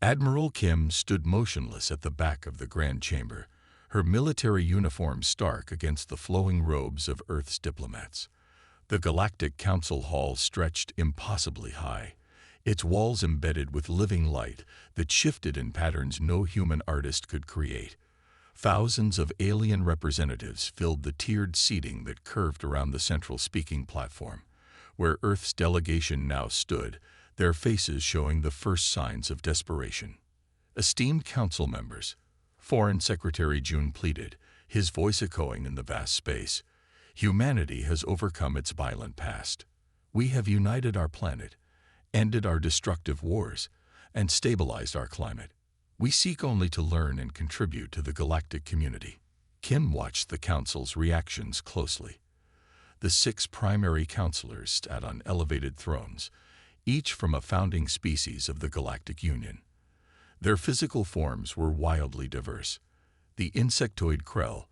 Admiral Kim stood motionless at the back of the Grand Chamber, her military uniform stark against the flowing robes of Earth's diplomats. The Galactic Council Hall stretched impossibly high, its walls embedded with living light that shifted in patterns no human artist could create. Thousands of alien representatives filled the tiered seating that curved around the central speaking platform, where Earth's delegation now stood, their faces showing the first signs of desperation. Esteemed council members, Foreign Secretary Jun pleaded, his voice echoing in the vast space. Humanity has overcome its violent past. We have united our planet, ended our destructive wars, and stabilized our climate. We seek only to learn and contribute to the galactic community. Kim watched the council's reactions closely. The 6 primary counselors sat on elevated thrones, each from a founding species of the Galactic Union. Their physical forms were wildly diverse. The insectoid Krell,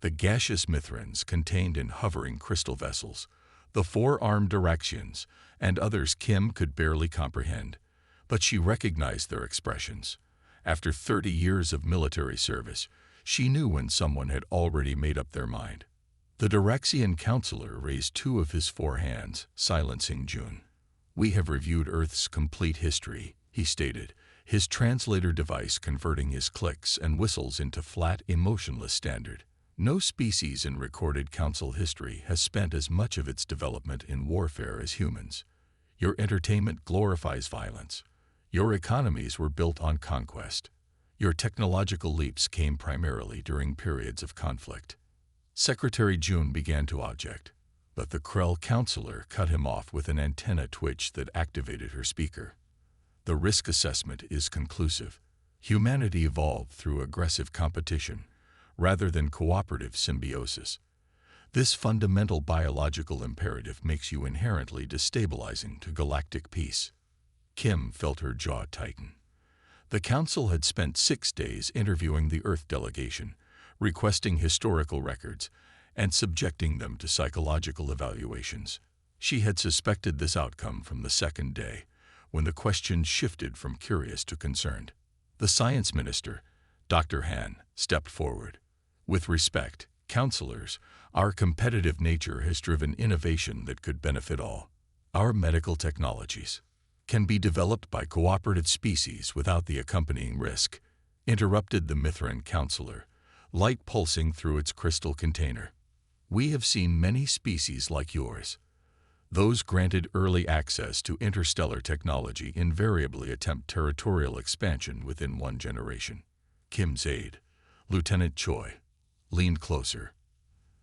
the gaseous Mithrans contained in hovering crystal vessels, the 4-armed Diraxians, and others Kim could barely comprehend, but she recognized their expressions. After 30 years of military service, she knew when someone had already made up their mind. The Diraxian counselor raised 2 of his 4 hands, silencing Jun. "We have reviewed Earth's complete history," he stated, his translator device converting his clicks and whistles into flat, emotionless standard. No species in recorded council history has spent as much of its development in warfare as humans. Your entertainment glorifies violence. Your economies were built on conquest. Your technological leaps came primarily during periods of conflict. Secretary Jun began to object, but the Krell counselor cut him off with an antenna twitch that activated her speaker. The risk assessment is conclusive. Humanity evolved through aggressive competition, rather than cooperative symbiosis. This fundamental biological imperative makes you inherently destabilizing to galactic peace. Kim felt her jaw tighten. The Council had spent 6 days interviewing the Earth delegation, requesting historical records, and subjecting them to psychological evaluations. She had suspected this outcome from the second day, when the questions shifted from curious to concerned. The Science Minister, Dr. Han, stepped forward. "With respect, counselors, our competitive nature has driven innovation that could benefit all. Our medical technologies can be developed by cooperative species without the accompanying risk," interrupted the Mithran counselor, light pulsing through its crystal container. "We have seen many species like yours. Those granted early access to interstellar technology invariably attempt territorial expansion within 1 generation. Kim's aide, Lieutenant Choi, leaned closer.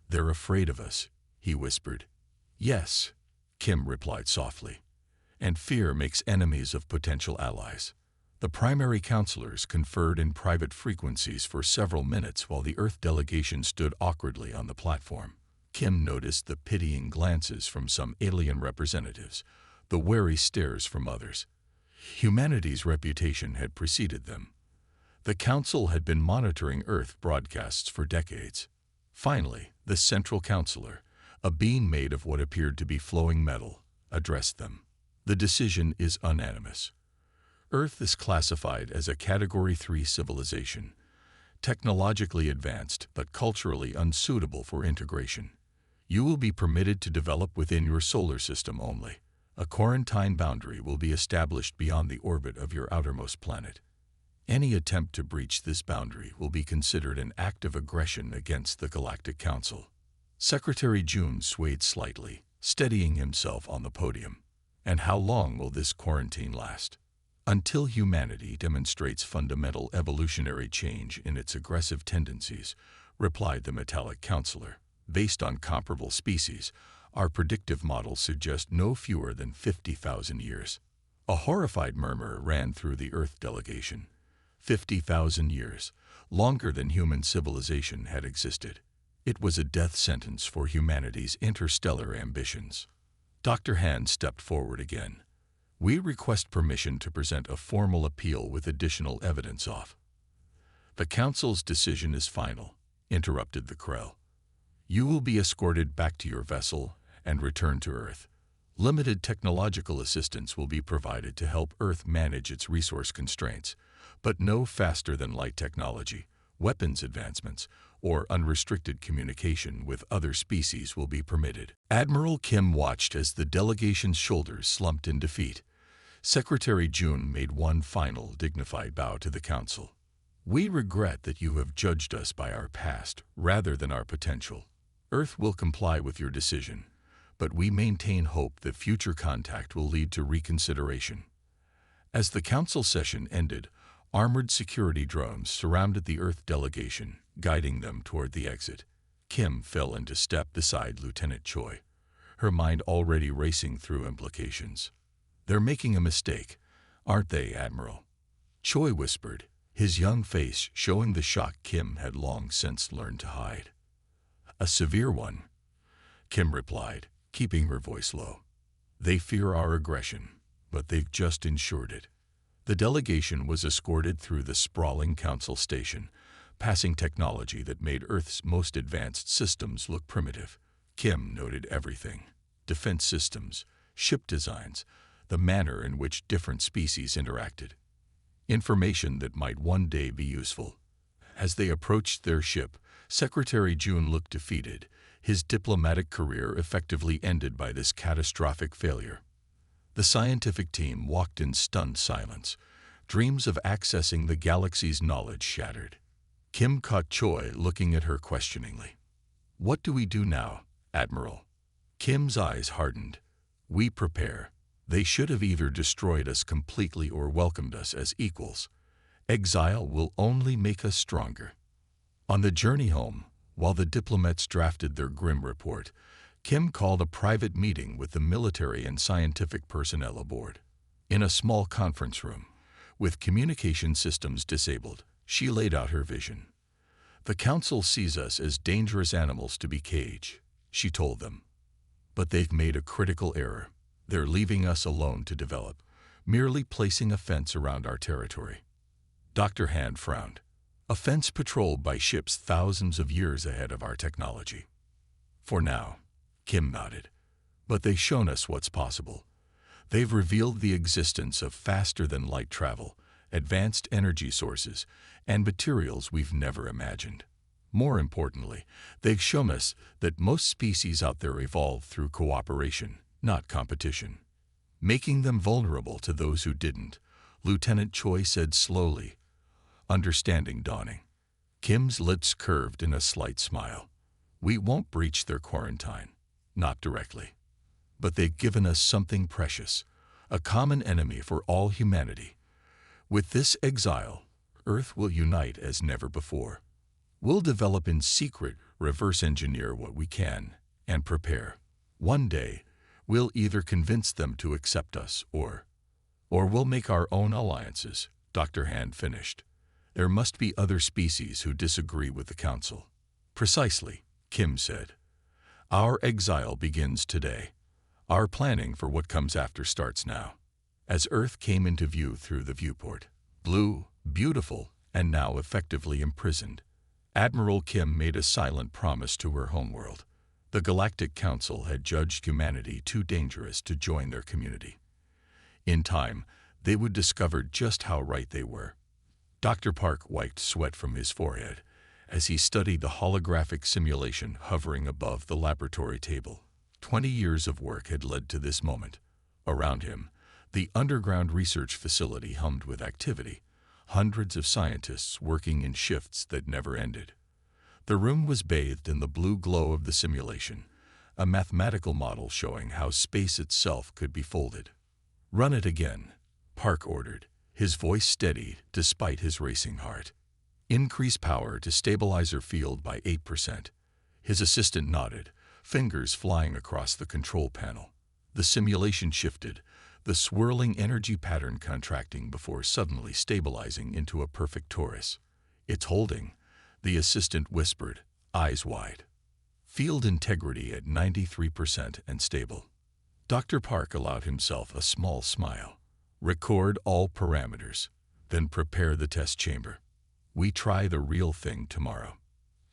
"They're afraid of us," he whispered. "Yes," Kim replied softly. "And fear makes enemies of potential allies." The primary counselors conferred in private frequencies for several minutes while the Earth delegation stood awkwardly on the platform. Kim noticed the pitying glances from some alien representatives, the wary stares from others. Humanity's reputation had preceded them. The Council had been monitoring Earth broadcasts for decades. Finally, the Central Counselor, a being made of what appeared to be flowing metal, addressed them. "The decision is unanimous. Earth is classified as a Category 3 civilization, technologically advanced but culturally unsuitable for integration. You will be permitted to develop within your solar system only. A quarantine boundary will be established beyond the orbit of your outermost planet. Any attempt to breach this boundary will be considered an act of aggression against the Galactic Council." Secretary Jun swayed slightly, steadying himself on the podium. "And how long will this quarantine last?" "Until humanity demonstrates fundamental evolutionary change in its aggressive tendencies," replied the metallic counselor. "Based on comparable species, our predictive models suggest no fewer than 50,000 years." A horrified murmur ran through the Earth delegation. 50,000 years, longer than human civilization had existed. It was a death sentence for humanity's interstellar ambitions. Dr. Han stepped forward again. "We request permission to present a formal appeal with additional evidence off." "The Council's decision is final," interrupted the Krell. "You will be escorted back to your vessel and returned to Earth. Limited technological assistance will be provided to help Earth manage its resource constraints, but no faster-than-light technology, weapons advancements, or unrestricted communication with other species will be permitted. Admiral Kim watched as the delegation's shoulders slumped in defeat. Secretary Jun made one final dignified bow to the Council. "We regret that you have judged us by our past rather than our potential. Earth will comply with your decision, but we maintain hope that future contact will lead to reconsideration." As the Council session ended, armored security drones surrounded the Earth delegation, guiding them toward the exit. Kim fell into step beside Lieutenant Choi, her mind already racing through implications. "They're making a mistake, aren't they, Admiral?" Choi whispered, his young face showing the shock Kim had long since learned to hide. "A severe one," Kim replied, keeping her voice low. "They fear our aggression, but they've just ensured it." The delegation was escorted through the sprawling Council station, passing technology that made Earth's most advanced systems look primitive. Kim noted everything: defense systems, ship designs, the manner in which different species interacted. Information that might one day be useful. As they approached their ship, Secretary Jun looked defeated, his diplomatic career effectively ended by this catastrophic failure. The scientific team walked in stunned silence, dreams of accessing the galaxy's knowledge shattered. Kim caught Choi looking at her questioningly. "What do we do now, Admiral?" Kim's eyes hardened. "We prepare. They should have either destroyed us completely or welcomed us as equals. Exile will only make us stronger." On the journey home, while the diplomats drafted their grim report, Kim called a private meeting with the military and scientific personnel aboard. In a small conference room, with communication systems disabled, she laid out her vision. "The Council sees us as dangerous animals to be caged," she told them. "But they've made a critical error. They're leaving us alone to develop, merely placing a fence around our territory." Dr. Hand frowned. "A fence patrolled by ships thousands of years ahead of our technology." "For now," Kim nodded. "But they've shown us what's possible. They've revealed the existence of faster-than-light travel, advanced energy sources, and materials we've never imagined. More importantly, they've shown us that most species out there evolved through cooperation, not competition, making them vulnerable to those who didn't," Lieutenant Choi said slowly, understanding dawning. Kim's lips curved in a slight smile. "We won't breach their quarantine. Not directly. But they've given us something precious, a common enemy for all humanity. With this exile, Earth will unite as never before. We'll develop in secret, reverse engineer what we can, and prepare. One day, we'll either convince them to accept us or we'll make our own alliances," Dr. Hand finished. "There must be other species who disagree with the Council." "Precisely," Kim said. "Our exile begins today. Our planning for what comes after starts now." As Earth came into view through the viewport, blue, beautiful, and now effectively imprisoned, Admiral Kim made a silent promise to her homeworld. The Galactic Council had judged humanity too dangerous to join their community. In time, they would discover just how right they were. Dr. Park wiped sweat from his forehead as he studied the holographic simulation hovering above the laboratory table. 20 years of work had led to this moment. Around him, the underground research facility hummed with activity, hundreds of scientists working in shifts that never ended. The room was bathed in the blue glow of the simulation, a mathematical model showing how space itself could be folded. "Run it again," Park ordered, his voice steady despite his racing heart. "Increase power to stabilizer field by 8%. His assistant nodded, fingers flying across the control panel. The simulation shifted, the swirling energy pattern contracting before suddenly stabilizing into a perfect torus. "It's holding," the assistant whispered, eyes wide. "Field integrity at 93% and stable." Dr. Park allowed himself a small smile. "Record all parameters, then prepare the test chamber. We try the real thing tomorrow."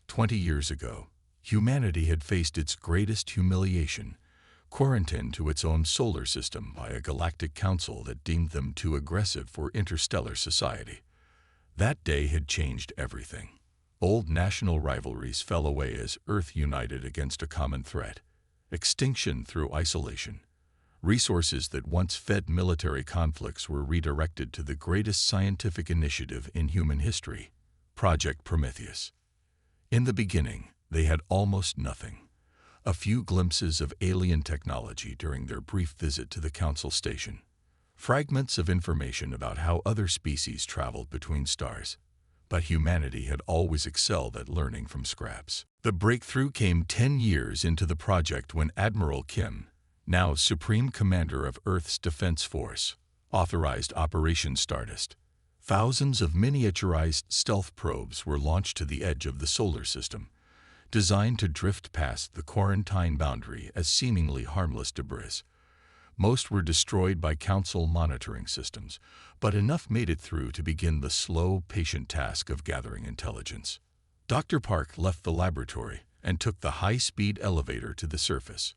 20 years ago, humanity had faced its greatest humiliation, quarantined to its own solar system by a galactic council that deemed them too aggressive for interstellar society. That day had changed everything. Old national rivalries fell away as Earth united against a common threat: extinction through isolation. Resources that once fed military conflicts were redirected to the greatest scientific initiative in human history, Project Prometheus. In the beginning, they had almost nothing. A few glimpses of alien technology during their brief visit to the Council Station. Fragments of information about how other species traveled between stars. But humanity had always excelled at learning from scraps. The breakthrough came 10 years into the project when Admiral Kim, now Supreme Commander of Earth's Defense Force, authorized Operation Stardust. Thousands of miniaturized stealth probes were launched to the edge of the solar system, designed to drift past the quarantine boundary as seemingly harmless debris. Most were destroyed by Council monitoring systems, but enough made it through to begin the slow, patient task of gathering intelligence. Dr. Park left the laboratory and took the high-speed elevator to the surface.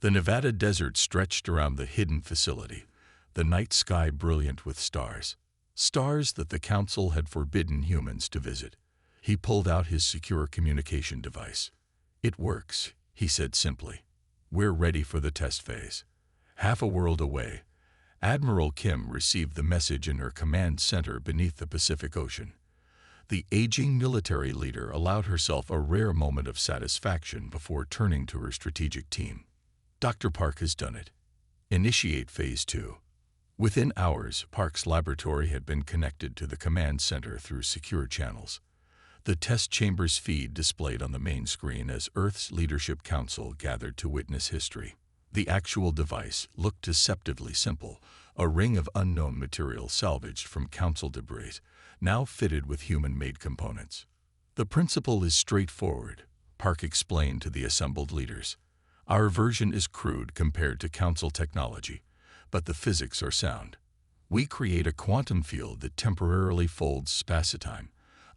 The Nevada desert stretched around the hidden facility, the night sky brilliant with stars. Stars that the Council had forbidden humans to visit. He pulled out his secure communication device. "It works," he said simply. "We're ready for the test phase." Half a world away, Admiral Kim received the message in her command center beneath the Pacific Ocean. The aging military leader allowed herself a rare moment of satisfaction before turning to her strategic team. "Dr. Park has done it. Initiate Phase 2. Within hours, Park's laboratory had been connected to the command center through secure channels. The test chamber's feed displayed on the main screen as Earth's Leadership Council gathered to witness history. The actual device looked deceptively simple, a ring of unknown material salvaged from Council debris, now fitted with human-made components. "The principle is straightforward," Park explained to the assembled leaders. "Our version is crude compared to Council technology, but the physics are sound. We create a quantum field that temporarily folds spacetime,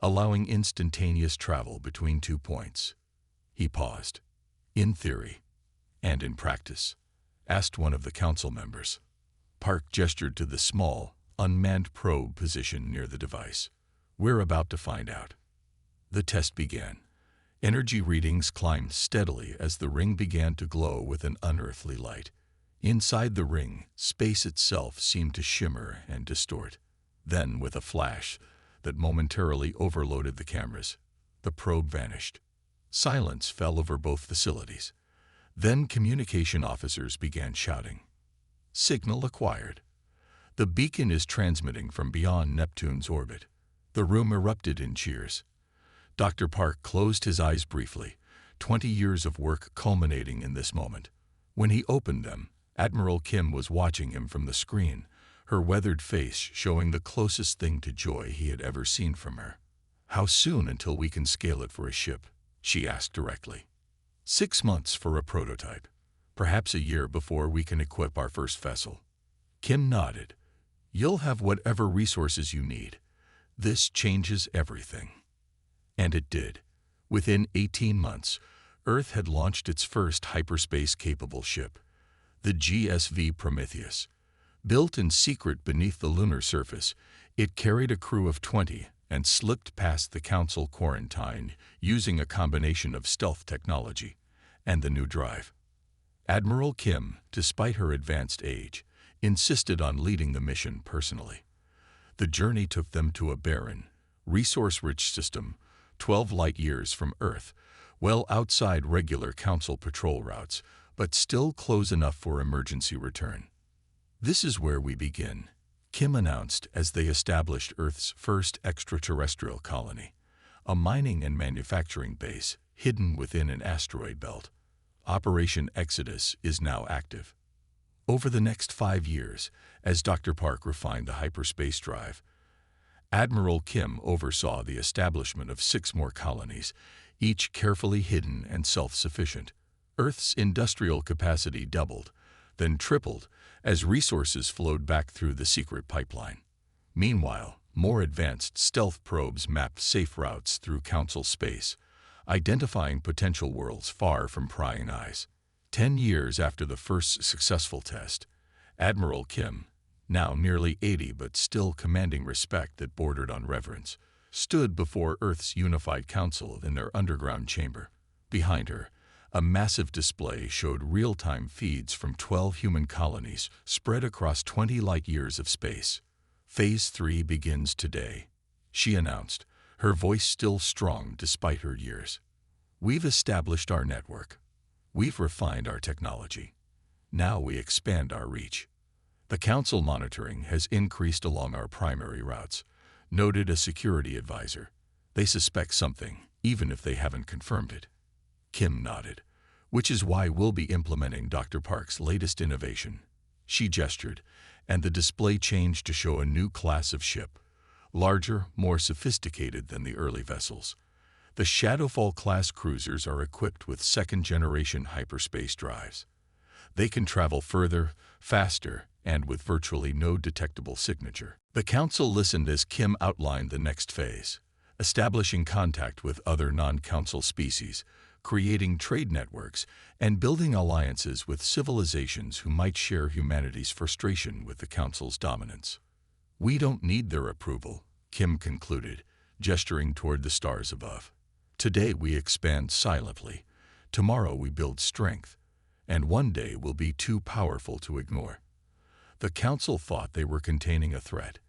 allowing instantaneous travel between 2 points." He paused. "In theory, and in practice?" asked one of the Council members. Park gestured to the small, unmanned probe positioned near the device. "We're about to find out." The test began. Energy readings climbed steadily as the ring began to glow with an unearthly light. Inside the ring, space itself seemed to shimmer and distort. Then, with a flash that momentarily overloaded the cameras, the probe vanished. Silence fell over both facilities. Then communication officers began shouting. "Signal acquired. The beacon is transmitting from beyond Neptune's orbit." The room erupted in cheers. Dr. Park closed his eyes briefly, 20 years of work culminating in this moment. When he opened them, Admiral Kim was watching him from the screen, her weathered face showing the closest thing to joy he had ever seen from her. "How soon until we can scale it for a ship?" she asked directly. 6 months for a prototype. Perhaps a year before we can equip our first vessel." Kim nodded. "You'll have whatever resources you need. This changes everything." And it did. Within 18 months, Earth had launched its first hyperspace-capable ship, the GSV Prometheus. Built in secret beneath the lunar surface, it carried a crew of 20 and slipped past the Council quarantine using a combination of stealth technology and the new drive. Admiral Kim, despite her advanced age, insisted on leading the mission personally. The journey took them to a barren, resource-rich system, 12 light-years from Earth, well outside regular Council patrol routes, but still close enough for emergency return. "This is where we begin," Kim announced as they established Earth's first extraterrestrial colony, a mining and manufacturing base hidden within an asteroid belt. Operation Exodus is now active. Over the next 5 years, as Dr. Park refined the hyperspace drive, Admiral Kim oversaw the establishment of 6 more colonies, each carefully hidden and self-sufficient. Earth's industrial capacity doubled, then tripled, as resources flowed back through the secret pipeline. Meanwhile, more advanced stealth probes mapped safe routes through Council space, identifying potential worlds far from prying eyes. 10 years after the first successful test, Admiral Kim, now nearly 80 but still commanding respect that bordered on reverence, stood before Earth's unified council in their underground chamber. Behind her, a massive display showed real-time feeds from 12 human colonies spread across 20 light-years of space. Phase 3 begins today, she announced, her voice still strong despite her years. We've established our network. We've refined our technology. Now we expand our reach. The Council monitoring has increased along our primary routes, noted a security advisor. They suspect something, even if they haven't confirmed it. Kim nodded, which is why we'll be implementing Dr. Park's latest innovation. She gestured, and the display changed to show a new class of ship, larger, more sophisticated than the early vessels. The Shadowfall-class cruisers are equipped with second-generation hyperspace drives. They can travel further, faster, and with virtually no detectable signature. The Council listened as Kim outlined the next phase, establishing contact with other non-Council species, creating trade networks, and building alliances with civilizations who might share humanity's frustration with the Council's dominance. We don't need their approval, Kim concluded, gesturing toward the stars above. Today we expand silently, tomorrow we build strength, and one day we'll be too powerful to ignore. The Council thought they were containing a threat.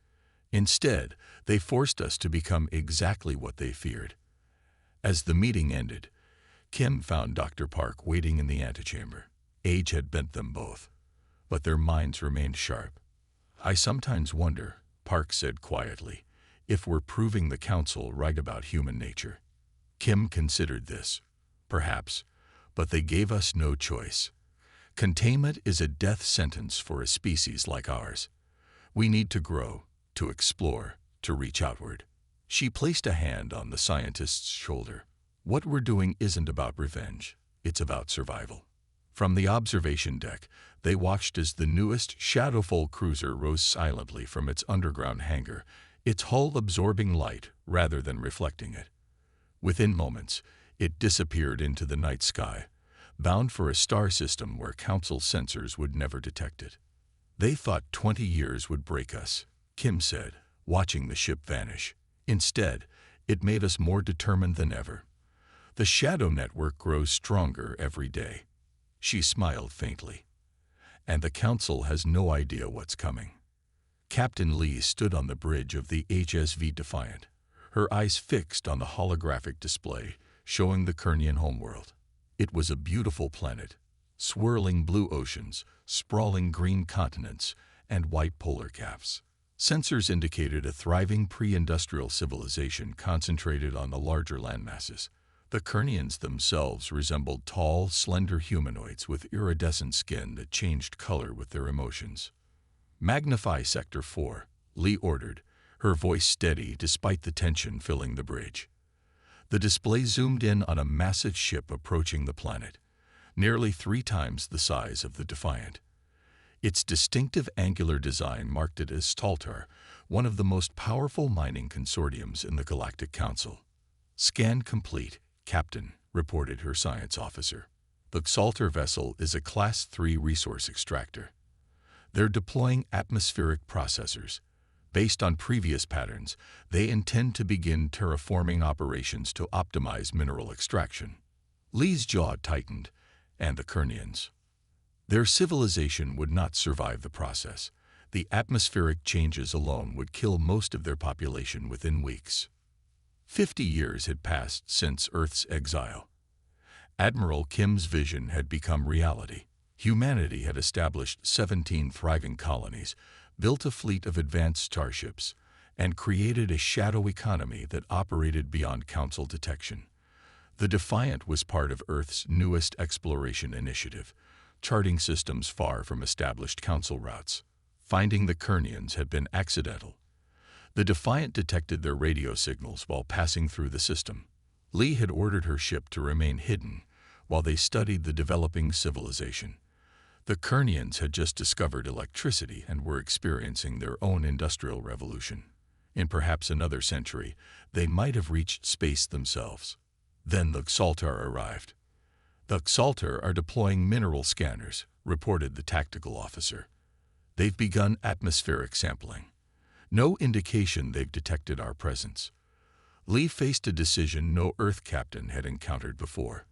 Instead, they forced us to become exactly what they feared. As the meeting ended, Kim found Dr. Park waiting in the antechamber. Age had bent them both, but their minds remained sharp. I sometimes wonder, Park said quietly, if we're proving the Council right about human nature. Kim considered this. Perhaps, but they gave us no choice. Containment is a death sentence for a species like ours. We need to grow, to explore, to reach outward. She placed a hand on the scientist's shoulder. What we're doing isn't about revenge, it's about survival. From the observation deck, they watched as the newest Shadowfall cruiser rose silently from its underground hangar, its hull absorbing light rather than reflecting it. Within moments, it disappeared into the night sky, bound for a star system where Council sensors would never detect it. They thought 20 years would break us, Kim said, watching the ship vanish. Instead, it made us more determined than ever. The shadow network grows stronger every day. She smiled faintly. And the Council has no idea what's coming. Captain Lee stood on the bridge of the HSV Defiant, her eyes fixed on the holographic display showing the Kernian homeworld. It was a beautiful planet, swirling blue oceans, sprawling green continents, and white polar caps. Sensors indicated a thriving pre-industrial civilization concentrated on the larger landmasses. The Kernians themselves resembled tall, slender humanoids with iridescent skin that changed color with their emotions. "Magnify Sector 4, Lee ordered, her voice steady despite the tension filling the bridge. The display zoomed in on a massive ship approaching the planet, nearly 3 times the size of the Defiant. Its distinctive angular design marked it as Staltar, one of the most powerful mining consortiums in the Galactic Council. "Scan complete, Captain," reported her science officer. "The Staltar vessel is a Class 3 resource extractor. They're deploying atmospheric processors. Based on previous patterns, they intend to begin terraforming operations to optimize mineral extraction." Lee's jaw tightened, and the Kernians. Their civilization would not survive the process. The atmospheric changes alone would kill most of their population within weeks. 50 years had passed since Earth's exile. Admiral Kim's vision had become reality. Humanity had established 17 thriving colonies, built a fleet of advanced starships, and created a shadow economy that operated beyond Council detection. The Defiant was part of Earth's newest exploration initiative, charting systems far from established Council routes. Finding the Kernians had been accidental. The Defiant detected their radio signals while passing through the system. Lee had ordered her ship to remain hidden while they studied the developing civilization. The Kernians had just discovered electricity and were experiencing their own industrial revolution. In perhaps another century, they might have reached space themselves. Then the Xaltar arrived. "The Xaltar are deploying mineral scanners," reported the tactical officer. They've begun atmospheric sampling. No indication they've detected our presence. Lee faced a decision no Earth captain had encountered before.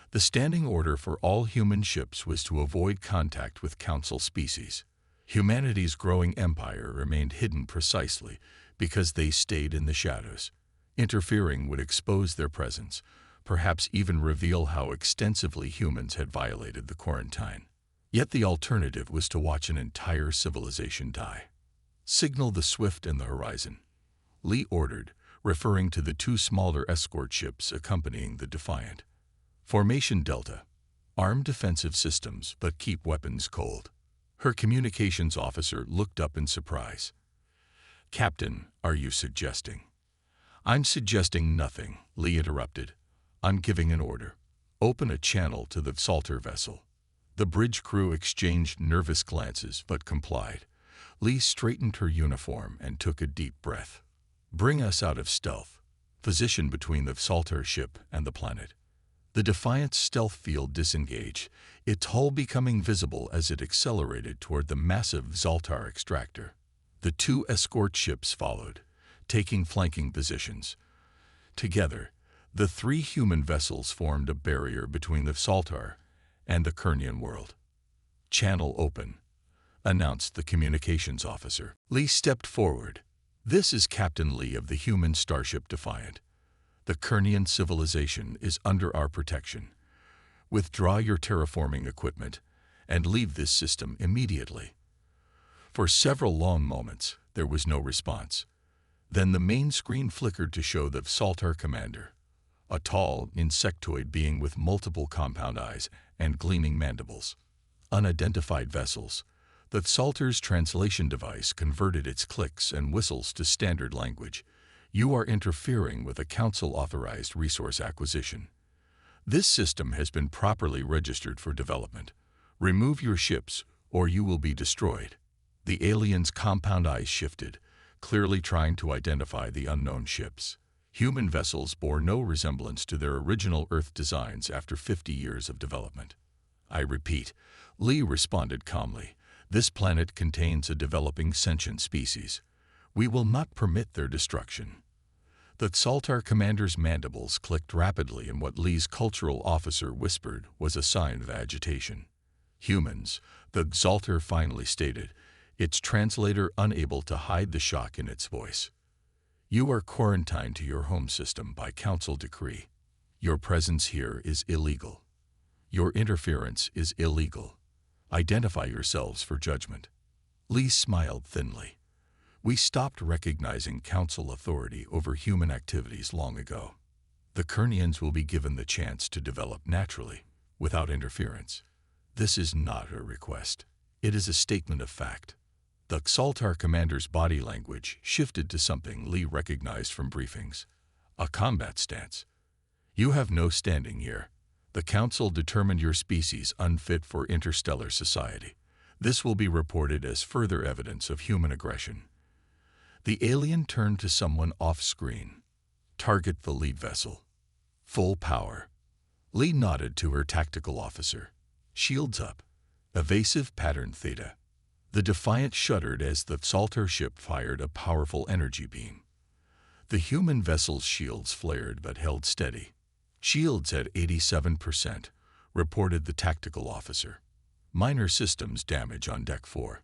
The standing order for all human ships was to avoid contact with Council species. Humanity's growing empire remained hidden precisely because they stayed in the shadows. Interfering would expose their presence, perhaps even reveal how extensively humans had violated the quarantine. Yet the alternative was to watch an entire civilization die. "Signal the Swift and the Horizon," Lee ordered, referring to the two smaller escort ships accompanying the Defiant. "Formation Delta. Arm defensive systems, but keep weapons cold." Her communications officer looked up in surprise. "Captain, are you suggesting?" "I'm suggesting nothing," Lee interrupted. "I'm giving an order. Open a channel to the Salter vessel." The bridge crew exchanged nervous glances but complied. Lee straightened her uniform and took a deep breath. "Bring us out of stealth. Position between the Salter ship and the planet." The Defiant's stealth field disengaged, its hull becoming visible as it accelerated toward the massive Zaltar extractor. The two escort ships followed, taking flanking positions. Together, the three human vessels formed a barrier between the Zaltar and the Kernian world. "Channel open," announced the communications officer. Lee stepped forward. "This is Captain Lee of the human starship Defiant. The Kernian civilization is under our protection. Withdraw your terraforming equipment and leave this system immediately." For several long moments, there was no response. Then the main screen flickered to show the Saltar commander, a tall, insectoid being with multiple compound eyes and gleaming mandibles. Unidentified vessels. The Saltar's translation device converted its clicks and whistles to standard language. "You are interfering with a Council-authorized resource acquisition. This system has been properly registered for development. Remove your ships, or you will be destroyed." The alien's compound eyes shifted, clearly trying to identify the unknown ships. Human vessels bore no resemblance to their original Earth designs after 50 years of development. "I repeat," Lee responded calmly, "this planet contains a developing sentient species. We will not permit their destruction." The Saltar commander's mandibles clicked rapidly, and what Lee's cultural officer whispered was a sign of agitation. "Humans," the Xalter finally stated, its translator unable to hide the shock in its voice. "You are quarantined to your home system by Council decree. Your presence here is illegal. Your interference is illegal. Identify yourselves for judgment." Lee smiled thinly. "We stopped recognizing Council authority over human activities long ago. The Kernians will be given the chance to develop naturally, without interference. This is not a request. It is a statement of fact." The Xaltar commander's body language shifted to something Lee recognized from briefings: a combat stance. "You have no standing here. The Council determined your species unfit for interstellar society. This will be reported as further evidence of human aggression." The alien turned to someone off-screen. "Target the lead vessel. Full power." Lee nodded to her tactical officer. "Shields up. Evasive pattern theta." The Defiant shuddered as the Salter ship fired a powerful energy beam. The human vessel's shields flared but held steady. "Shields at 87%, reported the tactical officer. "Minor systems damage on Deck 4.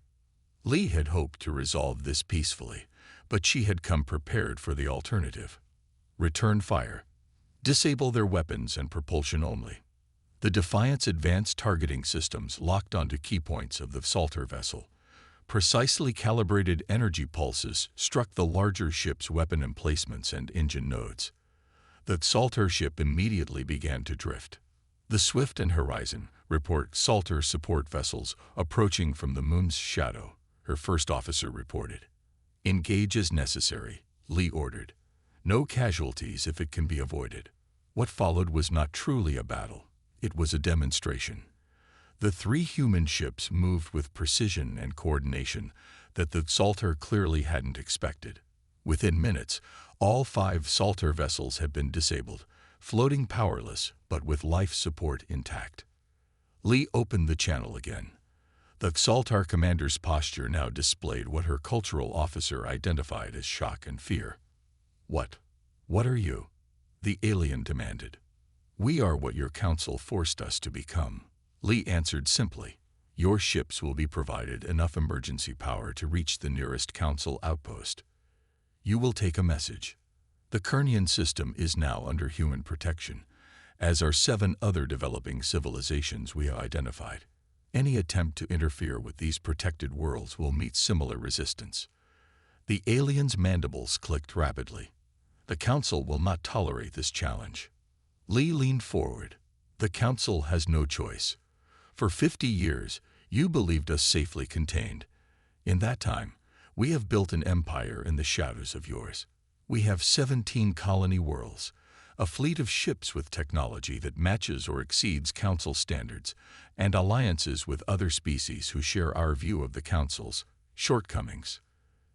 Lee had hoped to resolve this peacefully, but she had come prepared for the alternative. "Return fire. Disable their weapons and propulsion only." The Defiant's advanced targeting systems locked onto key points of the Salter vessel. Precisely calibrated energy pulses struck the larger ship's weapon emplacements and engine nodes. The Salter ship immediately began to drift. "The Swift and Horizon," report Salter support vessels approaching from the moon's shadow, her first officer reported. "Engage as necessary," Lee ordered. "No casualties if it can be avoided." What followed was not truly a battle. It was a demonstration. The three human ships moved with precision and coordination that the Salter clearly hadn't expected. Within minutes, all 5 Salter vessels had been disabled, floating powerless but with life support intact. Lee opened the channel again. The Xaltar commander's posture now displayed what her cultural officer identified as shock and fear. "What? What are you?" the alien demanded. "We are what your council forced us to become," Lee answered simply. "Your ships will be provided enough emergency power to reach the nearest council outpost. You will take a message. The Kernian system is now under human protection, as are 7 other developing civilizations we have identified. Any attempt to interfere with these protected worlds will meet similar resistance." The alien's mandibles clicked rapidly. "The Council will not tolerate this challenge." Lee leaned forward. "The Council has no choice. For 50 years, you believed us safely contained. In that time, we have built an empire in the shadows of yours. We have 17 colony worlds, a fleet of ships with technology that matches or exceeds Council standards, and alliances with other species who share our view of the Council's shortcomings."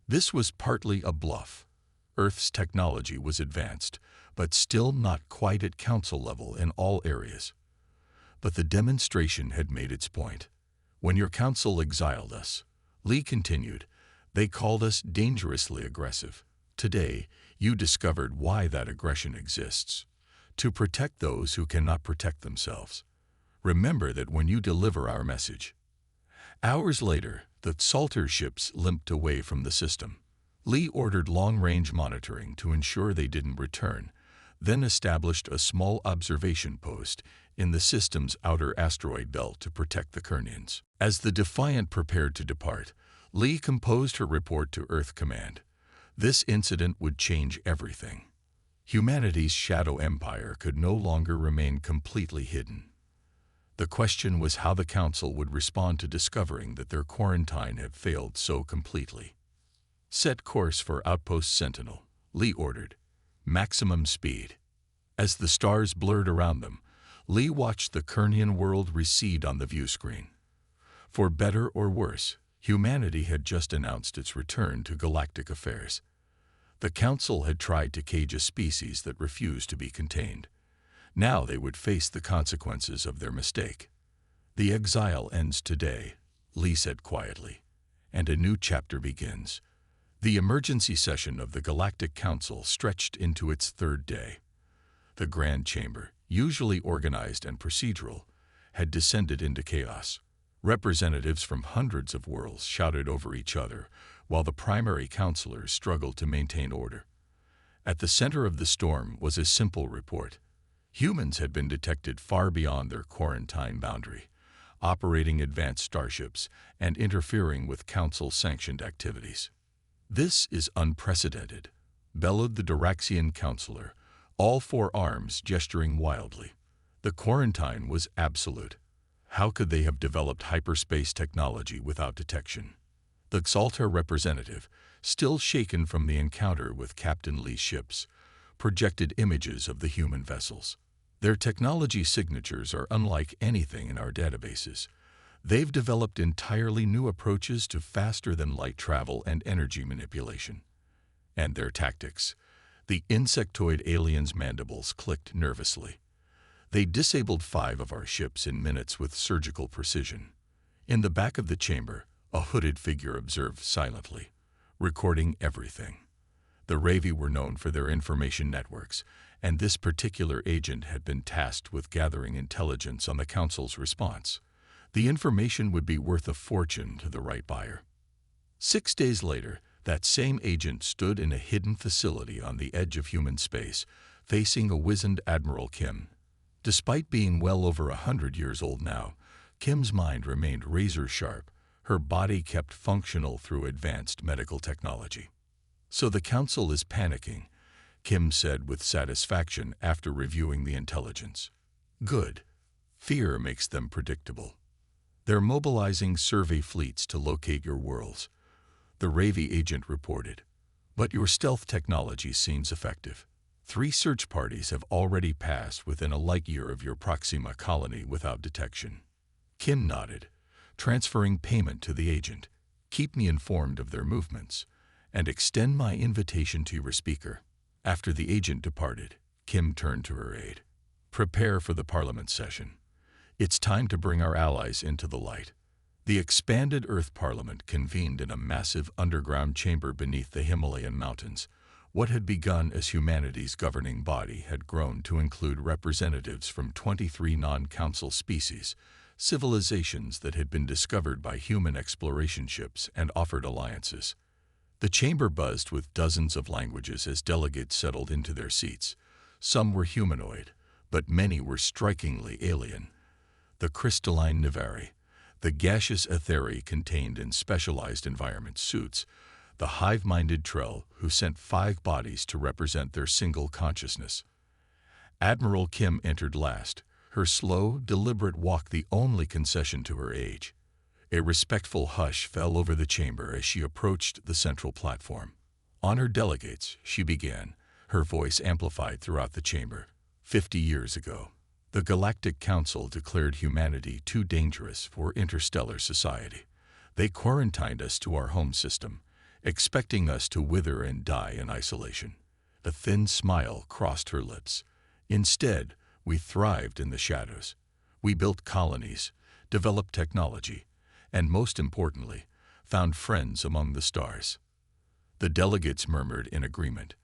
This was partly a bluff. Earth's technology was advanced, but still not quite at Council level in all areas. But the demonstration had made its point. "When your Council exiled us," Lee continued, "they called us dangerously aggressive. Today, you discovered why that aggression exists: to protect those who cannot protect themselves. Remember that when you deliver our message." Hours later, the Xaltar ships limped away from the system. Lee ordered long-range monitoring to ensure they didn't return, then established a small observation post in the system's outer asteroid belt to protect the Kernians. As the Defiant prepared to depart, Lee composed her report to Earth Command. This incident would change everything. Humanity's shadow empire could no longer remain completely hidden. The question was how the Council would respond to discovering that their quarantine had failed so completely. "Set course for Outpost Sentinel," Lee ordered. "Maximum speed." As the stars blurred around them, Lee watched the Kernian world recede on the view screen. For better or worse, humanity had just announced its return to galactic affairs. The Council had tried to cage a species that refused to be contained. Now they would face the consequences of their mistake. "The exile ends today," Lee said quietly, "and a new chapter begins." The emergency session of the Galactic Council stretched into its 3rd day. The Grand Chamber, usually organized and procedural, had descended into chaos. Representatives from hundreds of worlds shouted over each other, while the primary counselors struggled to maintain order. At the center of the storm was a simple report. Humans had been detected far beyond their quarantine boundary, operating advanced starships and interfering with Council-sanctioned activities. "This is unprecedented," bellowed the Diraxian counselor, all 4 arms gesturing wildly. The quarantine was absolute. How could they have developed hyperspace technology without detection? The Xaltar representative, still shaken from the encounter with Captain Lee's ships, projected images of the human vessels. "Their technology signatures are unlike anything in our databases. They've developed entirely new approaches to faster-than-light travel and energy manipulation. And their tactics." The insectoid alien's mandibles clicked nervously. "They disabled 5 of our ships in minutes with surgical precision." In the back of the chamber, a hooded figure observed silently, recording everything. The Ravi were known for their information networks, and this particular agent had been tasked with gathering intelligence on the Council's response. The information would be worth a fortune to the right buyer. 6 days later, that same agent stood in a hidden facility on the edge of human space, facing a wizened Admiral Kim. Despite being well over 100 years old now, Kim's mind remained razor-sharp. Her body kept functional through advanced medical technology. "So the Council is panicking," Kim said with satisfaction after reviewing the intelligence. "Good. Fear makes them predictable. They're mobilizing survey fleets to locate your worlds," the Ravi agent reported. "But your stealth technology seems effective. 3 search parties have already passed within a light year of your Proxima colony without detection." Kim nodded, transferring payment to the agent. "Keep me informed of their movements, and extend my invitation to your speaker." After the agent departed, Kim turned to her aide. "Prepare for the Parliament session. It's time to bring our allies into the light." The expanded Earth Parliament convened in a massive underground chamber beneath the Himalayan mountains. What had begun as humanity's governing body had grown to include representatives from 23 non-council species, civilizations that had been discovered by human exploration ships and offered alliances. The chamber buzzed with dozens of languages as delegates settled into their seats. Some were humanoid, but many were strikingly alien. The crystalline Nivari, the gaseous etheri contained in specialized environment suits, the hive-minded Trell who sent 5 bodies to represent their single consciousness. Admiral Kim entered last, her slow, deliberate walk the only concession to her age. A respectful hush fell over the chamber as she approached the central platform. "Honor delegates," she began, her voice amplified throughout the chamber. 50 years ago, the Galactic Council declared humanity too dangerous for interstellar society. They quarantined us to our home system, expecting us to wither and die in isolation. A thin smile crossed her lips. Instead, we thrived in the shadows. We built colonies, developed technology, and most importantly, found friends among the stars. The delegates murmured in agreement.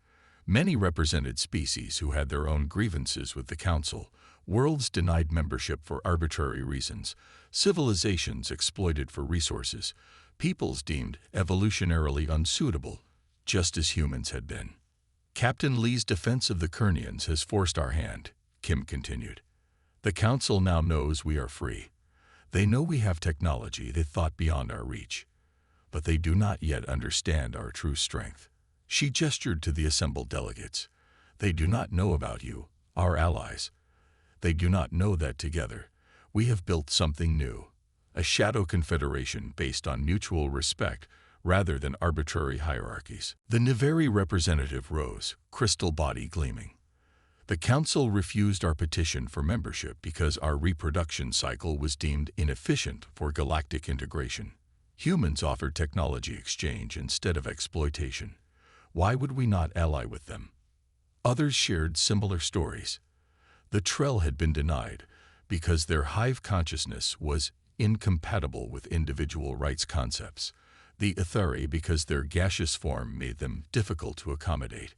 Many represented species who had their own grievances with the Council, worlds denied membership for arbitrary reasons, civilizations exploited for resources, peoples deemed evolutionarily unsuitable, just as humans had been. "Captain Lee's defense of the Kernians has forced our hand," Kim continued. "The Council now knows we are free. They know we have technology they thought beyond our reach, but they do not yet understand our true strength." She gestured to the assembled delegates. "They do not know about you, our allies. They do not know that together, we have built something new, a shadow confederation based on mutual respect rather than arbitrary hierarchies." The Nivari representative rose, crystal body gleaming. "The Council refused our petition for membership because our reproduction cycle was deemed inefficient for galactic integration. Humans offered technology exchange instead of exploitation. Why would we not ally with them?" Others shared similar stories. The Trell had been denied because their hive consciousness was incompatible with individual rights concepts. The Etheri because their gaseous form made them difficult to accommodate.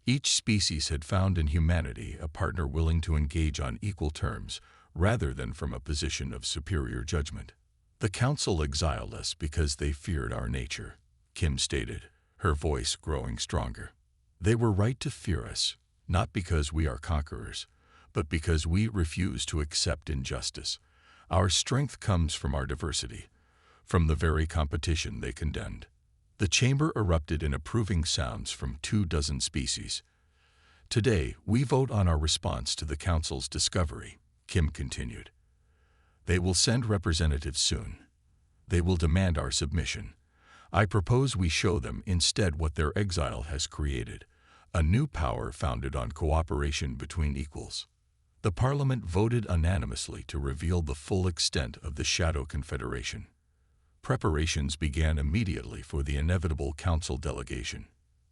Each species had found in humanity a partner willing to engage on equal terms rather than from a position of superior judgment. "The Council exiled us because they feared our nature," Kim stated, her voice growing stronger. "They were right to fear us, not because we are conquerors, but because we refuse to accept injustice. Our strength comes from our diversity, from the very competition they condemned." The chamber erupted in approving sounds from 24 species. "Today, we vote on our response to the Council's discovery," Kim continued. "They will send representatives soon. They will demand our submission. I propose we show them instead what their exile has created, a new power founded on cooperation between equals." The Parliament voted unanimously to reveal the full extent of the Shadow Confederation. Preparations began immediately for the inevitable Council delegation.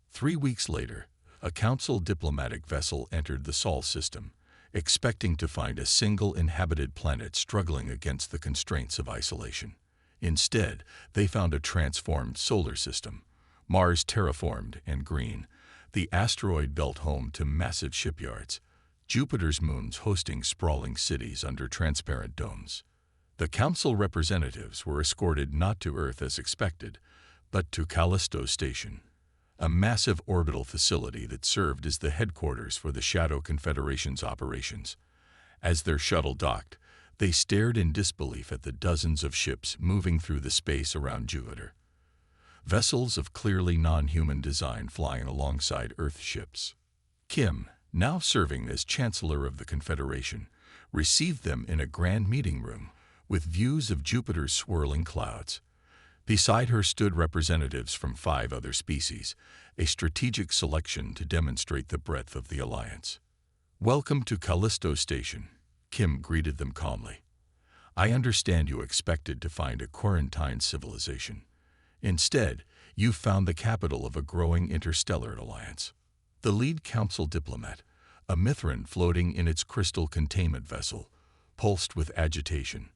3 weeks later, a Council diplomatic vessel entered the Sol system, expecting to find a single inhabited planet struggling against the constraints of isolation. Instead, they found a transformed solar system, Mars terraformed and green, the asteroid belt home to massive shipyards, Jupiter's moons hosting sprawling cities under transparent domes. The Council representatives were escorted not to Earth as expected, but to Callisto Station, a massive orbital facility that served as the headquarters for the Shadow Confederation's operations. As their shuttle docked, they stared in disbelief at the dozens of ships moving through the space around Jupiter. Vessels of clearly non-human design flying alongside Earth ships. Kim, now serving as Chancellor of the Confederation, received them in a grand meeting room, with views of Jupiter's swirling clouds. Beside her stood representatives from 5 other species, a strategic selection to demonstrate the breadth of the alliance. "Welcome to Callisto Station," Kim greeted them calmly. "I understand you expected to find a quarantined civilization. Instead, you found the capital of a growing interstellar alliance." The lead council diplomat, a Mithran floating in its crystal containment vessel, pulsed with agitation.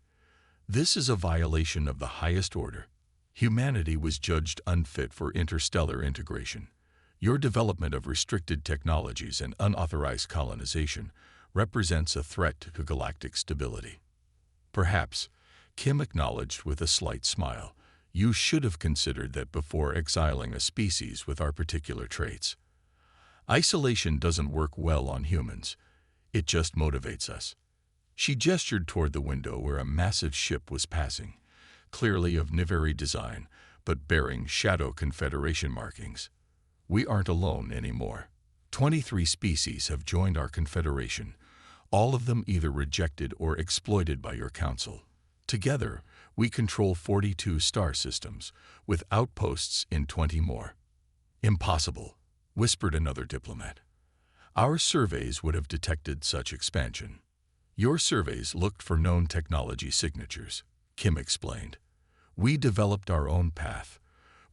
This is a violation of the highest order. Humanity was judged unfit for interstellar integration. Your development of restricted technologies and unauthorized colonization represents a threat to galactic stability. Perhaps, Kim acknowledged with a slight smile, you should have considered that before exiling a species with our particular traits. Isolation doesn't work well on humans. It just motivates us. She gestured toward the window where a massive ship was passing, clearly of Niveri design, but bearing shadow confederation markings. We aren't alone anymore. 23 species have joined our confederation, all of them either rejected or exploited by your council. Together, we control 42 star systems, with outposts in 20 more. Impossible, whispered another diplomat. Our surveys would have detected such expansion. Your surveys looked for known technology signatures, Kim explained. We developed our own path.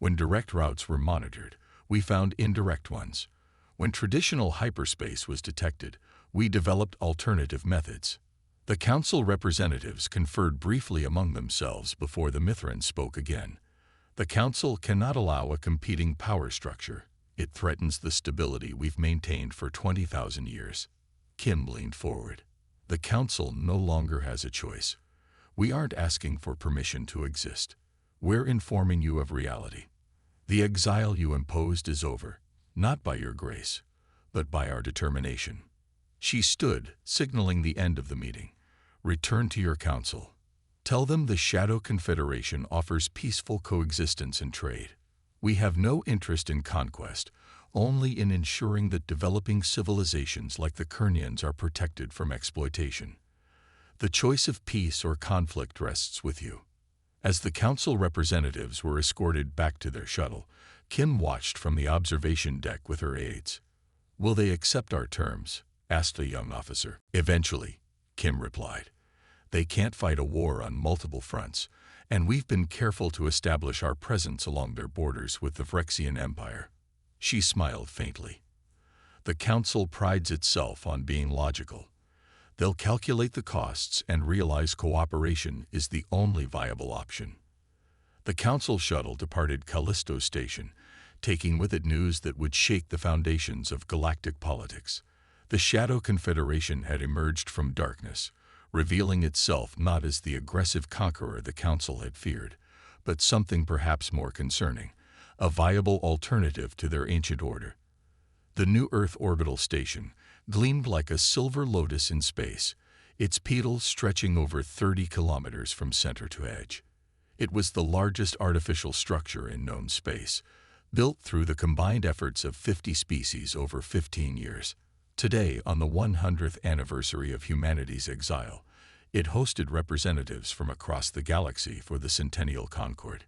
When direct routes were monitored, we found indirect ones. When traditional hyperspace was detected, we developed alternative methods. The council representatives conferred briefly among themselves before the Mithran spoke again. The council cannot allow a competing power structure. It threatens the stability we've maintained for 20,000 years. Kim leaned forward. The council no longer has a choice. We aren't asking for permission to exist. We're informing you of reality. The exile you imposed is over, not by your grace, but by our determination. She stood, signaling the end of the meeting. Return to your council. Tell them the Shadow Confederation offers peaceful coexistence and trade. We have no interest in conquest, only in ensuring that developing civilizations like the Kernians are protected from exploitation. The choice of peace or conflict rests with you. As the council representatives were escorted back to their shuttle, Kim watched from the observation deck with her aides. Will they accept our terms? Asked a young officer. Eventually, Kim replied. They can't fight a war on multiple fronts, and we've been careful to establish our presence along their borders with the Phyrexian Empire. She smiled faintly. The council prides itself on being logical. They'll calculate the costs and realize cooperation is the only viable option. The council shuttle departed Callisto Station, taking with it news that would shake the foundations of galactic politics. The Shadow Confederation had emerged from darkness, revealing itself not as the aggressive conqueror the council had feared, but something perhaps more concerning, a viable alternative to their ancient order. The New Earth orbital station gleamed like a silver lotus in space, its petals stretching over 30 kilometers from center to edge. It was the largest artificial structure in known space, built through the combined efforts of 50 species over 15 years. Today, on the 100th anniversary of humanity's exile, it hosted representatives from across the galaxy for the Centennial Concord.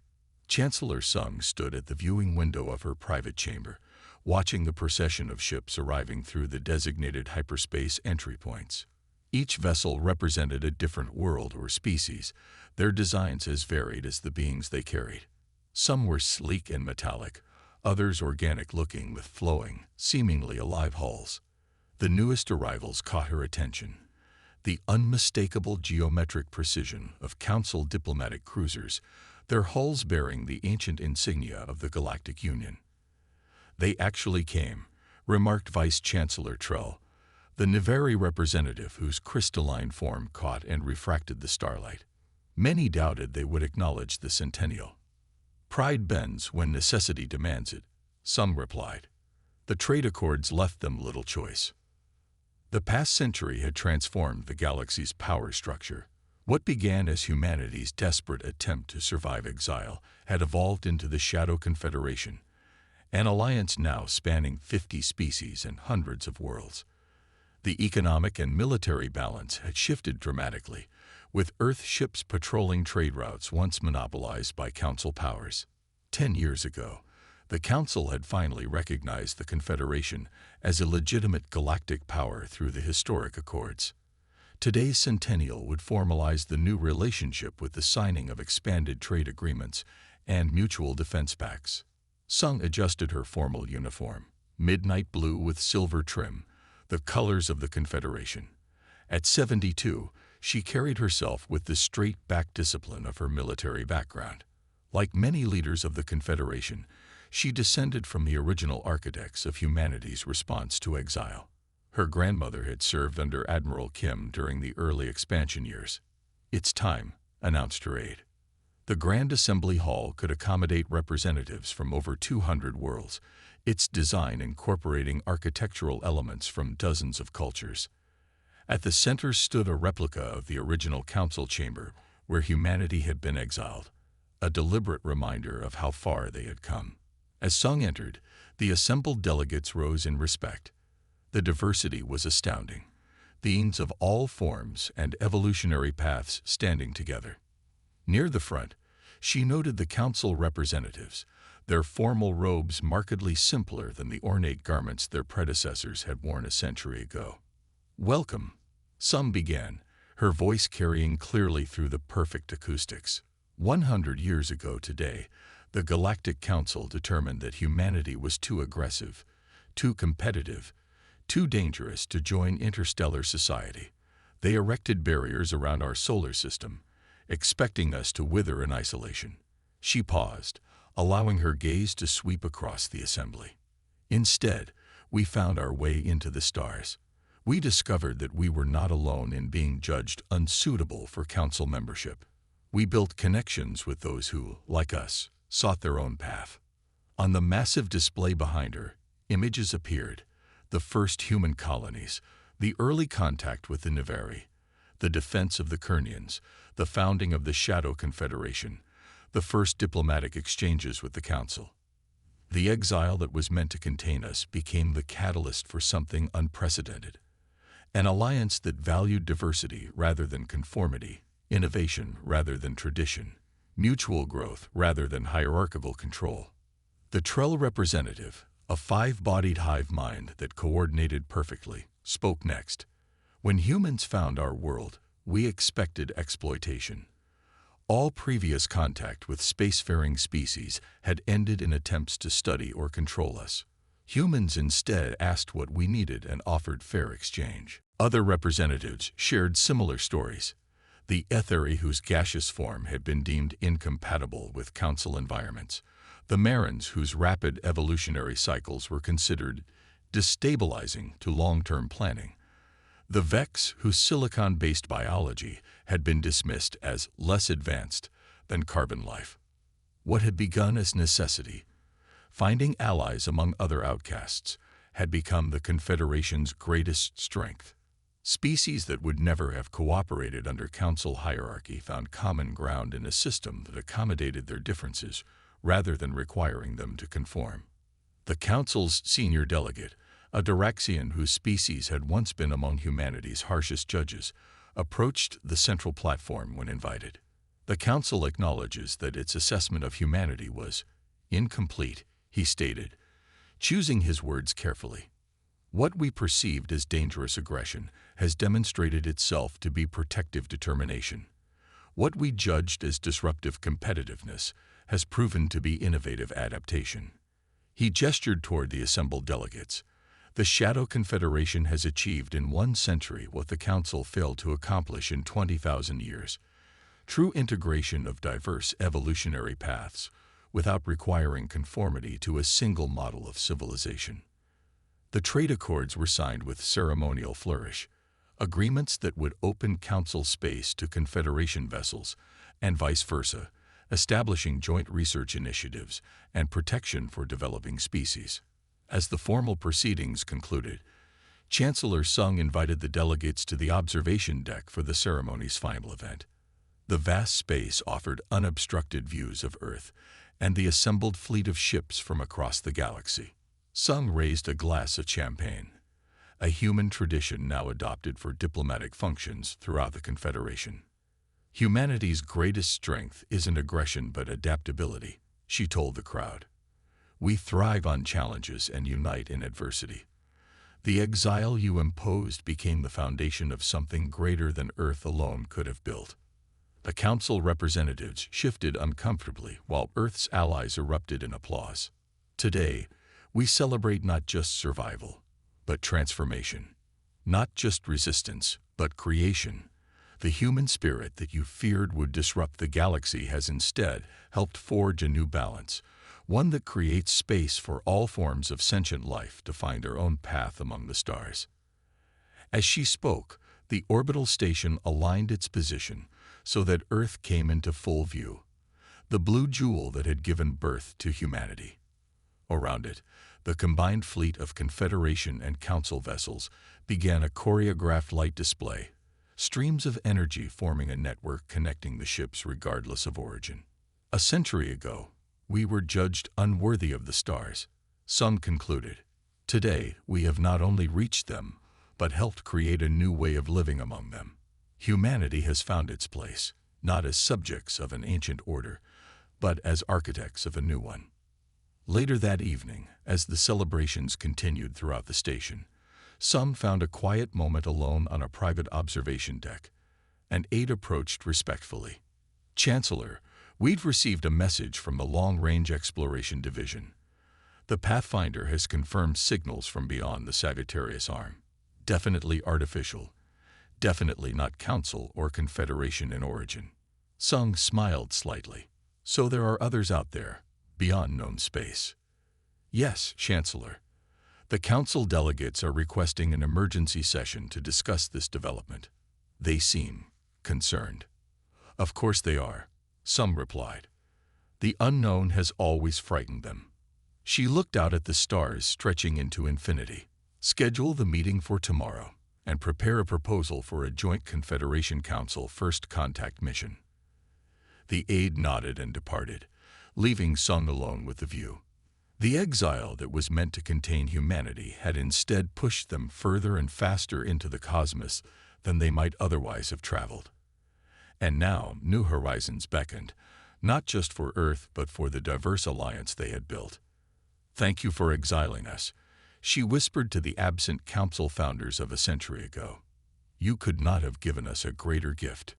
Chancellor Sung stood at the viewing window of her private chamber, watching the procession of ships arriving through the designated hyperspace entry points. Each vessel represented a different world or species, their designs as varied as the beings they carried. Some were sleek and metallic, others organic-looking with flowing, seemingly alive hulls. The newest arrivals caught her attention. The unmistakable geometric precision of Council diplomatic cruisers, their hulls bearing the ancient insignia of the Galactic Union. They actually came, remarked Vice Chancellor Trell, the Niveri representative whose crystalline form caught and refracted the starlight. Many doubted they would acknowledge the Centennial. Pride bends when necessity demands it, some replied. The trade accords left them little choice. The past century had transformed the galaxy's power structure. What began as humanity's desperate attempt to survive exile had evolved into the Shadow Confederation, an alliance now spanning 50 species and hundreds of worlds. The economic and military balance had shifted dramatically, with Earth ships patrolling trade routes once monopolized by Council powers. 10 years ago, the Council had finally recognized the Confederation as a legitimate galactic power through the historic accords. Today's Centennial would formalize the new relationship with the signing of expanded trade agreements and mutual defense pacts. Sung adjusted her formal uniform, midnight blue with silver trim, the colors of the Confederation. At 72, she carried herself with the straight-back discipline of her military background. Like many leaders of the Confederation, she descended from the original architects of humanity's response to exile. Her grandmother had served under Admiral Kim during the early expansion years. "It's time," announced her aide. The Grand Assembly Hall could accommodate representatives from over 200 worlds, its design incorporating architectural elements from dozens of cultures. At the center stood a replica of the original council chamber where humanity had been exiled, a deliberate reminder of how far they had come. As Sung entered, the assembled delegates rose in respect. The diversity was astounding, beings of all forms and evolutionary paths standing together. Near the front, she noted the council representatives, their formal robes markedly simpler than the ornate garments their predecessors had worn a century ago. "Welcome," Sung began, her voice carrying clearly through the perfect acoustics. 100 years ago today, the Galactic Council determined that humanity was too aggressive, too competitive, too dangerous to join interstellar society. They erected barriers around our solar system, expecting us to wither in isolation. She paused, allowing her gaze to sweep across the assembly. "Instead, we found our way into the stars. We discovered that we were not alone in being judged unsuitable for council membership. We built connections with those who, like us, sought their own path." On the massive display behind her, images appeared: the first human colonies, the early contact with the Nevari, the defense of the Kernians, the founding of the Shadow Confederation, the first diplomatic exchanges with the Council. The exile that was meant to contain us became the catalyst for something unprecedented. An alliance that valued diversity rather than conformity, innovation rather than tradition, mutual growth rather than hierarchical control. The Trell representative, a five-bodied hive mind that coordinated perfectly, spoke next. "When humans found our world, we expected exploitation. All previous contact with spacefaring species had ended in attempts to study or control us. Humans instead asked what we needed and offered fair exchange." Other representatives shared similar stories. The Etheri, whose gaseous form had been deemed incompatible with council environments, the Marins, whose rapid evolutionary cycles were considered destabilizing to long-term planning, the Vex, whose silicon-based biology had been dismissed as less advanced than carbon life. What had begun as necessity, finding allies among other outcasts, had become the Confederation's greatest strength. Species that would never have cooperated under council hierarchy found common ground in a system that accommodated their differences rather than requiring them to conform. The council's senior delegate, a Diraxian whose species had once been among humanity's harshest judges, approached the central platform when invited. "The council acknowledges that its assessment of humanity was incomplete," he stated, choosing his words carefully. "What we perceived as dangerous aggression has demonstrated itself to be protective determination. What we judged as disruptive competitiveness has proven to be innovative adaptation." He gestured toward the assembled delegates. "The Shadow Confederation has achieved in 1 century what the Council failed to accomplish in 20,000 years. True integration of diverse evolutionary paths without requiring conformity to a single model of civilization." The trade accords were signed with ceremonial flourish, agreements that would open Council space to Confederation vessels and vice versa, establishing joint research initiatives and protection for developing species. As the formal proceedings concluded, Chancellor Sung invited the delegates to the observation deck for the ceremony's final event. The vast space offered unobstructed views of Earth and the assembled fleet of ships from across the galaxy. Sung raised a glass of champagne, a human tradition now adopted for diplomatic functions throughout the Confederation. "Humanity's greatest strength isn't aggression but adaptability," she told the crowd. "We thrive on challenges and unite in adversity. The exile you imposed became the foundation of something greater than Earth alone could have built." The council representatives shifted uncomfortably while Earth's allies erupted in applause. "Today, we celebrate not just survival, but transformation. Not just resistance, but creation. The human spirit that you feared would disrupt the galaxy has instead helped forge a new balance, one that creates space for all forms of sentient life to find their own path among the stars." As she spoke, the orbital station aligned its position so that Earth came into full view, the blue jewel that had given birth to humanity. Around it, the combined fleet of Confederation and Council vessels began a choreographed light display, streams of energy forming a network connecting the ships regardless of origin. "A century ago, we were judged unworthy of the stars," Sung concluded. "Today, we have not only reached them, but helped create a new way of living among them. Humanity has found its place, not as subjects of an ancient order, but as architects of a new one." Later that evening, as the celebrations continued throughout the station, Sung found a quiet moment alone on a private observation deck. An aide approached respectfully. "Chancellor, we've received a message from the Long-Range Exploration Division. The Pathfinder has confirmed signals from beyond the Sagittarius Arm. Definitely artificial. Definitely not Council or Confederation in origin." Sung smiled slightly. "So there are others out there, beyond known space." "Yes, Chancellor. The Council delegates are requesting an emergency session to discuss this development. They seem concerned." "Of course they are," Sung replied. "The unknown has always frightened them." She looked out at the stars stretching into infinity. "Schedule the meeting for tomorrow and prepare a proposal for a joint Confederation Council first contact mission." The aide nodded and departed, leaving Sung alone with the view. The exile that was meant to contain humanity had instead pushed them further and faster into the cosmos than they might otherwise have traveled. And now new horizons beckoned, not just for Earth but for the diverse alliance they had built. "Thank you for exiling us," she whispered to the absent council founders of a century ago. "You could not have given us a greater gift."